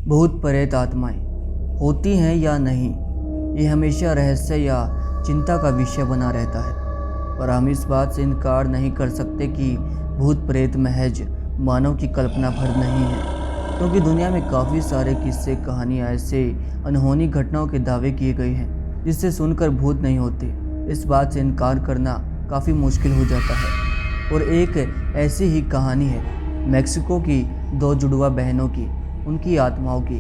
भूत प्रेत आत्माएं होती हैं या नहीं, ये हमेशा रहस्य या चिंता का विषय बना रहता है। पर हम इस बात से इनकार नहीं कर सकते कि भूत प्रेत महज मानव की कल्पना भर नहीं है, क्योंकि दुनिया में काफ़ी सारे किस्से कहानियाँ ऐसे अनहोनी घटनाओं के दावे किए गए हैं जिससे सुनकर भूत नहीं होते। इस बात से इनकार करना काफ़ी मुश्किल हो जाता है। और एक ऐसी ही कहानी है मैक्सिको की दो जुड़वा बहनों की, उनकी आत्माओं की।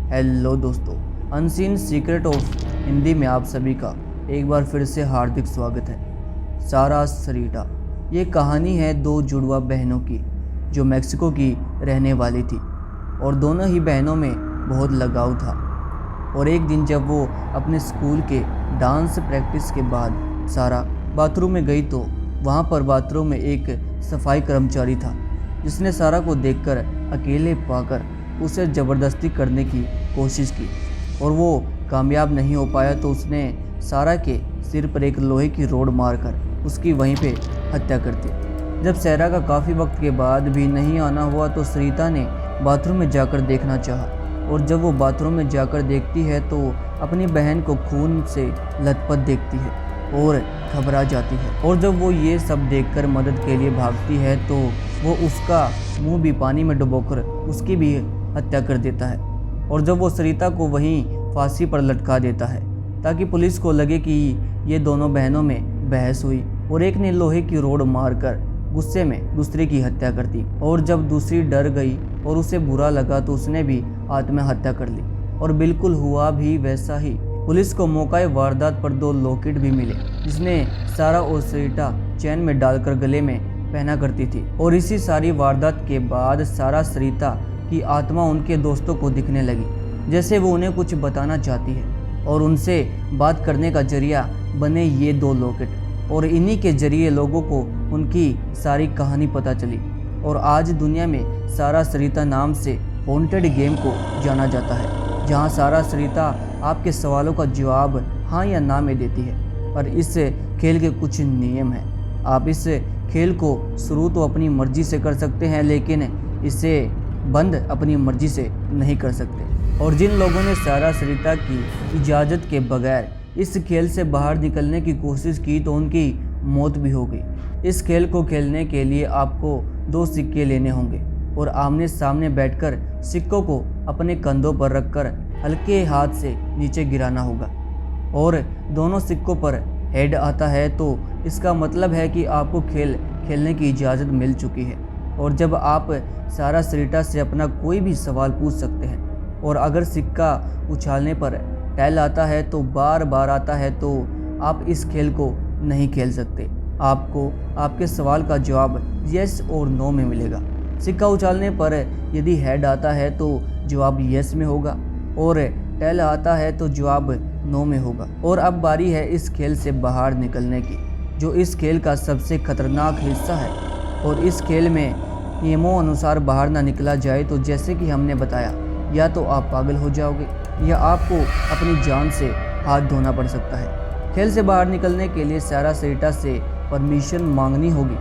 हेलो दोस्तों, अनसीन सीक्रेट ऑफ हिंदी में आप सभी का एक बार फिर से हार्दिक स्वागत है। सारा सरीटा ये कहानी है दो जुड़वा बहनों की जो मैक्सिको की रहने वाली थी और दोनों ही बहनों में बहुत लगाव था। और एक दिन जब वो अपने स्कूल के डांस प्रैक्टिस के बाद सारा बाथरूम में गई तो वहाँ पर बाथरूम में एक सफाई कर्मचारी था जिसने सारा को देखकर अकेले पाकर उसे ज़बरदस्ती करने की कोशिश की और वो कामयाब नहीं हो पाया तो उसने सारा के सिर पर एक लोहे की रोड मारकर उसकी वहीं पे हत्या कर दी। जब सारा का काफ़ी वक्त के बाद भी नहीं आना हुआ तो सरिता ने बाथरूम में जाकर देखना चाहा और जब वो बाथरूम में जाकर देखती है तो अपनी बहन को खून से लथपथ देखती है और घबरा जाती है। और जब वो ये सब देखकर मदद के लिए भागती है तो वो उसका मुंह भी पानी में डुबोकर उसकी भी हत्या कर देता है। और जब वो सरिता को वहीं फांसी पर लटका देता है ताकि पुलिस को लगे कि ये दोनों बहनों में बहस हुई और एक ने लोहे की रोड मारकर गुस्से में दूसरे की हत्या कर दी। और जब दूसरी डर गई और उसे बुरा लगा तो उसने भी आत्महत्या कर ली। और बिल्कुल हुआ भी वैसा ही। पुलिस को मौका वारदात पर दो लॉकेट भी मिले जिसने सारा और सरिता चैन में डालकर गले में पहना करती थी। और इसी सारी वारदात के बाद सारा सरिता की आत्मा उनके दोस्तों को दिखने लगी जैसे वो उन्हें कुछ बताना चाहती है और उनसे बात करने का जरिया बने ये दो लॉकेट। और इन्हीं के जरिए लोगों को उनकी सारी कहानी पता चली और आज दुनिया में सारा सरिता नाम से हॉन्टेड गेम को जाना जाता है, जहां सारा सरिता आपके सवालों का जवाब हाँ या ना में देती है। पर इस खेल के कुछ नियम हैं। आप इस खेल को शुरू तो अपनी मर्जी से कर सकते हैं लेकिन इसे बंद अपनी मर्जी से नहीं कर सकते। और जिन लोगों ने सारा सरिता की इजाज़त के बगैर इस खेल से बाहर निकलने की कोशिश की तो उनकी मौत भी हो गई। इस खेल को खेलने के लिए आपको दो सिक्के लेने होंगे और आमने सामने बैठकर सिक्कों को अपने कंधों पर रखकर हल्के हाथ से नीचे गिराना होगा। और दोनों सिक्कों पर हेड आता है तो इसका मतलब है कि आपको खेल खेलने की इजाज़त मिल चुकी है। और जब आप सारा सरिता से अपना कोई भी सवाल पूछ सकते हैं। और अगर सिक्का उछालने पर टेल आता है तो बार बार आता है तो आप इस खेल को नहीं खेल सकते। आपको आपके सवाल का जवाब यस और नो में मिलेगा। सिक्का उछालने पर यदि हेड आता है तो जवाब यस में होगा और टेल आता है तो जवाब नो में होगा। और अब बारी है इस खेल से बाहर निकलने की, जो इस खेल का सबसे खतरनाक हिस्सा है। और इस खेल में नियमों अनुसार बाहर ना निकला जाए तो जैसे कि हमने बताया, या तो आप पागल हो जाओगे या आपको अपनी जान से हाथ धोना पड़ सकता है। खेल से बाहर निकलने के लिए सारा सरिता से परमिशन मांगनी होगी,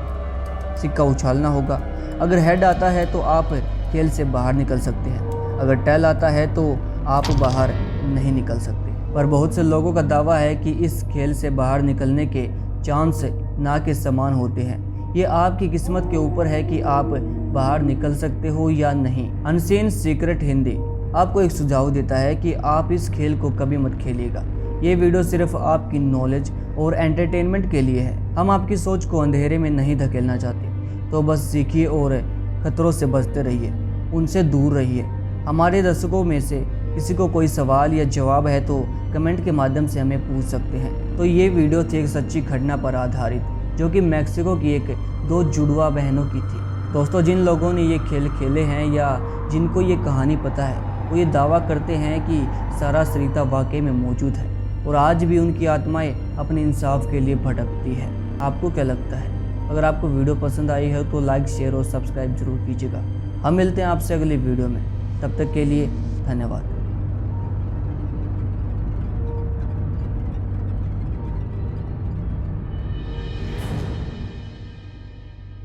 सिक्का उछालना होगा। अगर हेड आता है तो आप खेल से बाहर निकल सकते हैं, अगर टेल आता है तो आप बाहर नहीं निकल सकते। पर बहुत से लोगों का दावा है कि इस खेल से बाहर निकलने के चांस ना के समान होते हैं। ये आपकी किस्मत के ऊपर है कि आप बाहर निकल सकते हो या नहीं। अनसीन सीक्रेट हिंदी आपको एक सुझाव देता है कि आप इस खेल को कभी मत खेलिएगा। ये वीडियो सिर्फ आपकी नॉलेज और एंटरटेनमेंट के लिए है। हम आपकी सोच को अंधेरे में नहीं धकेलना चाहते, तो बस सीखिए और खतरों से बचते रहिए, उनसे दूर रहिए। हमारे दर्शकों में से किसी को कोई सवाल या जवाब है तो कमेंट के माध्यम से हमें पूछ सकते हैं। तो ये वीडियो थी एक सच्ची घटना पर आधारित, जो कि मैक्सिको की एक दो जुड़वा बहनों की थी। दोस्तों, जिन लोगों ने ये खेल खेले हैं या जिनको ये कहानी पता है वो ये दावा करते हैं कि सारा सरिता वाकई में मौजूद है और आज भी उनकी आत्माएं अपने इंसाफ के लिए भटकती है। आपको क्या लगता है? अगर आपको वीडियो पसंद आई है तो लाइक, शेयर और सब्सक्राइब जरूर कीजिएगा। हम मिलते हैं आपसे अगली वीडियो में, तब तक के लिए धन्यवाद।